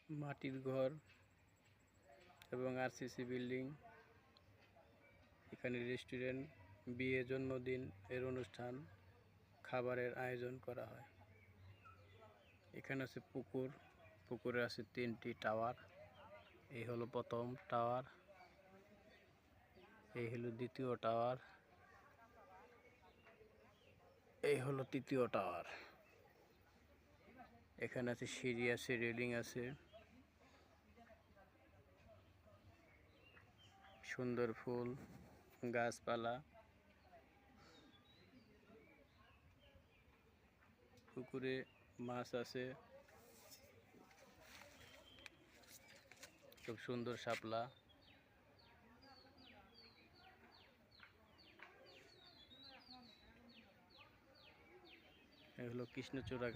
মাটির ঘর এবং আরসিসি বিল্ডিং। এখানে রেস্টুরেন্ট, বিয়ে, জন্মদিন এর অনুষ্ঠান, খাবারের আয়োজন করা হয়। এখানে আছে পুকুর, পুকুরে আছে 3টি টাওয়ার। এই হলো প্রথম টাওয়ার, এই হলো দ্বিতীয় টাওয়ার, এই হলো তৃতীয় টাওয়ার। এখানে আছে সিঁড়ি, আছে রেলিং, আছে সুন্দর ফুল, গাছপালা। পুকুরে মাছ আছে, খুব সুন্দর শাপলা। এই হলো কৃষ্ণচূড়া